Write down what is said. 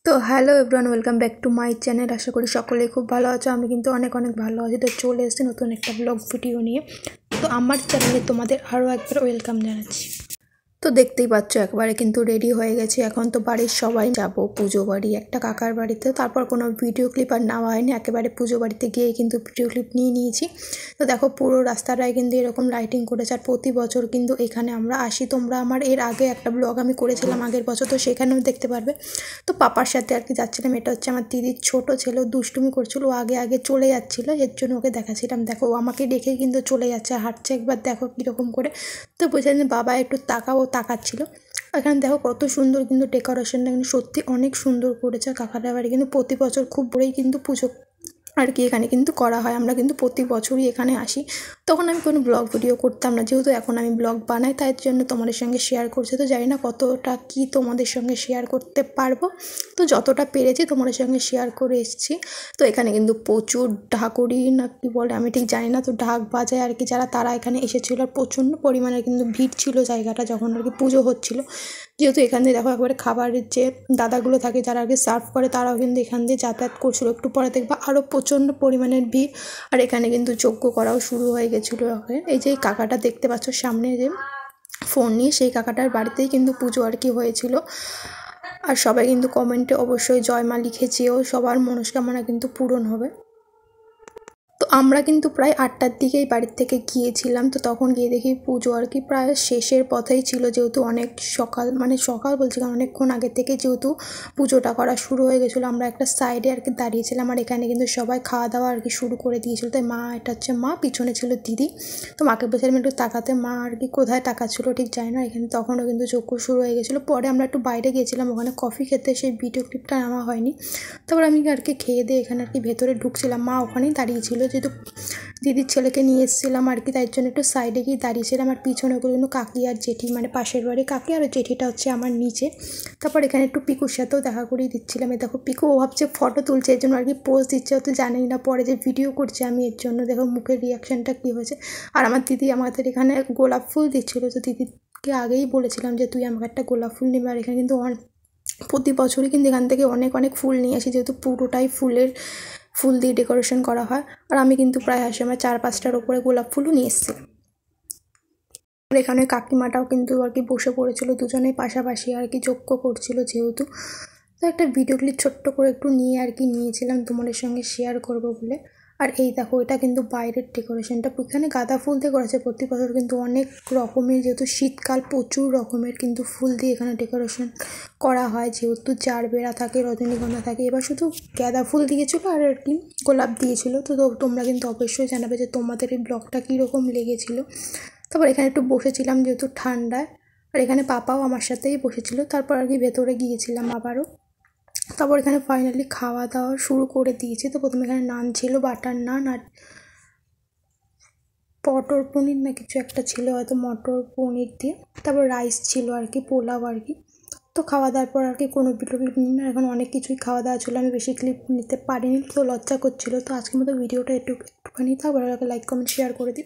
তো hello everyone, welcome back to my channel. আশা করি সকলেই খুব ভালো আছো। আমি কিন্তু অনেক ভালো আছি। তো চলে এসেছি নতুন একটা ব্লগ ভিডিও নিয়ে। তো আমার চ্যানেলে তোমাদের আরও একবার ওয়েলকাম জানাচ্ছি। তো দেখতেই পাচ্ছ একবারে কিন্তু রেডি হয়ে গেছি। এখন তো বাড়ির সবাই যাব পুজো বাড়ি, একটা কাকার বাড়িতে। তারপর কোনো ভিডিও ক্লিপ আর নেওয়া হয়নি, একেবারে পুজো বাড়িতে গিয়ে কিন্তু ভিডিও ক্লিপ নিয়ে নিয়েছি। তো দেখো পুরো রাস্তাটায় কিন্তু এরকম লাইটিং করেছে। আর প্রতি বছর কিন্তু এখানে আমরা আসি। তোমরা আমার এর আগে একটা ব্লগ আমি করেছিলাম আগের বছর, তো সেখানেও দেখতে পারবে। তো পাপার সাথে আর কি যাচ্ছিলাম। এটা হচ্ছে আমার দিদির ছোট ছেলে, দুষ্টুমি করছিল, ও আগে চলে যাচ্ছিলো, এর জন্য ওকে দেখাচ্ছিলাম। দেখো ও আমাকে দেখে কিন্তু চলে যাচ্ছে, হাঁটছে, একবার দেখো কীরকম করে। তো বলছিলাম বাবা একটু তাকাও, তাকাচ্ছিল। এখানে দেখো কত সুন্দর কিন্তু ডেকোরেশনটা কিন্তু সত্যি অনেক সুন্দর করেছে কাকাটা বাড়ি। কিন্তু প্রতি বছর খুব বড়ই কিন্তু পুজো আর কি এখানে কিন্তু করা হয়। আমরা কিন্তু প্রতি বছরই এখানে আসি। তখন আমি কোনো ব্লগ ভিডিও করতাম না, যেহেতু এখন আমি ব্লগ বানাই, তাই জন্য তোমাদের সঙ্গে শেয়ার করছি। তো জানি না কতটা কি তোমাদের সঙ্গে শেয়ার করতে পারবো, তো যতটা পেরেছি তোমাদের সঙ্গে শেয়ার করে এসেছি। তো এখানে কিন্তু প্রচুর ঢাকুরি না কি বলে আমি ঠিক জানি না, তো ঢাক বাজায় আর কি যারা, তারা এখানে এসেছিলো। আর প্রচণ্ড পরিমাণে কিন্তু ভিড় ছিল জায়গাটা যখন আর কি পুজো হচ্ছিলো। যেহেতু এখান দিয়ে দেখো একবারে খাবারের যে দাদাগুলো থাকে যারা আগে সার্ভ করে, তারাও কিন্তু এখান দিয়ে যাতায়াত করছিলো। একটু পরে দেখবা আরও প্রচণ্ড পরিমাণের ভিড়। আর এখানে কিন্তু যজ্ঞ করাও শুরু হয়ে গেছিলো। এই যে কাকাটা দেখতে পাচ্ছ সামনে যে ফোন নিয়ে, সেই কাকাটার বাড়িতেই কিন্তু পুজো আর কি হয়েছিল। আর সবাই কিন্তু কমেন্টে অবশ্যই জয় মা লিখেছেও, সবার মনস্কামনা কিন্তু পূরণ হবে। তো আমরা কিন্তু প্রায় 8টার দিকেই বাড়ির থেকে গিয়েছিলাম। তো তখন গিয়ে দেখি পুজো আর কি প্রায় শেষের পথেই ছিল, যেহেতু অনেক সকাল বলছি কারণ অনেকক্ষণ আগে থেকে যেহেতু পুজোটা করা শুরু হয়ে গেছিলো। আমরা একটা সাইডে আর কি দাঁড়িয়েছিলাম, আর এখানে কিন্তু সবাই খাওয়া দাওয়া আর কি শুরু করে দিয়েছিলো। তাই মা, এটা হচ্ছে মা, পিছনে ছিল দিদি। তো মাকে বলছিলাম একটু তাকাতে, মা আর কি কোথায় তাকাচ্ছিল ঠিক জানি না। এখানে তখনও কিন্তু যজ্ঞ শুরু হয়ে গেছিলো। পরে আমরা একটু বাইরে গিয়েছিলাম, ওখানে কফি খেতে, সেই ভিডিও ক্লিপটা নেওয়া হয়নি। তারপর আমি আর কি খেয়ে দিয়ে এখানে আর কি ভেতরে ঢুকছিলাম, মা ওখানেই দাঁড়িয়েছিল, যেহেতু দিদির ছেলেকে নিয়ে এসেছিলাম আর কি, তাই জন্য একটু সাইডে গিয়ে দাঁড়িয়েছিলাম। আর পিছনে ওগুলো কিন্তু কাকি আর জেঠি, মানে পাশের বাড়ি কাকি, আর জেঠিটা হচ্ছে আমার নিচে। তারপর এখানে একটু পিকুর সাথেও দেখা করিয়ে দিচ্ছিলাম। দেখো পিকু ও ভাবছে ফটো তুলছে, এর জন্য আর কি পোজ দিচ্ছে, ও তো জানেই না পরে যে ভিডিও করছে আমি, এর জন্য দেখো মুখের রিয়াকশানটা কী হয়েছে। আর আমার দিদি আমাদের এখানে গোলাপ ফুল দিচ্ছিলো। তো দিদিকে আগেই বলেছিলাম যে তুই আমাকে একটা গোলাপ ফুল নিবি। আর এখানে কিন্তু প্রতি বছরই কিন্তু এখান থেকে অনেক ফুল নিয়ে আসি, যেহেতু পুরোটাই ফুল দিয়ে ডেকোরেশন করা হয়। আর আমি কিন্তু প্রায় আসে আমার 4-5টার ওপরে গোলাপ ফুলও নিয়ে এসেছি। আর এখানে কাকিমাটাও কিন্তু আর কি বসে পড়েছিল, দুজনেই পাশাপাশি আর কি যজ্ঞ করছিল যেহেতু। তো একটা ভিডিও ক্লিপ ছোট্ট করে একটু নিয়ে আর কি নিয়েছিলাম তোমাদের সঙ্গে শেয়ার করব বলে। আর এই দেখো এটা কিন্তু বাইরের ডেকোরেশনটা, এখানে গাঁদা ফুল দিয়ে করেছে। প্রতি বছর কিন্তু অনেক রকমের, যেহেতু শীতকাল, প্রচুর রকমের কিন্তু ফুল দিয়ে এখানে ডেকোরেশন করা হয়। যেহেতু জারবেরা থাকে, রজনীগন্ধা থাকে, এবার শুধু গাঁদা ফুল দিয়েছিলো আর কি গোলাপ দিয়েছিলো। তো তোমরা কিন্তু অবশ্যই জানাবে যে তোমাদের এই ব্লগটা কীরকম লেগেছিলো। তারপর এখানে একটু বসেছিলাম যেহেতু ঠান্ডায়, আর এখানে পাপাও আমার সাথেই বসেছিল। তারপর আর কি ভেতরে গিয়েছিলাম আবারও। তারপর এখানে ফাইনালি খাওয়া দাওয়া শুরু করে দিয়েছি। তো প্রথমে এখানে নান ছিল, বাটার নান, আর মটর পনির না কিছু একটা ছিল, হয়তো মটর পনির দিয়ে। তারপর রাইস ছিল আর কি, পোলাও আর কি। তো খাওয়া দাওয়ার পর আর কি কোনো ভিডিও ক্লিপ নিই না, এখন অনেক কিছুই খাওয়া দাওয়া ছিল, আমি বেশি ক্লিপ নিতে পারিনি, তো লজ্জা করছিলো। তো আজকের মতো ভিডিওটা একটুখানি, তারপর লাইক কমেন্ট শেয়ার করে দিই।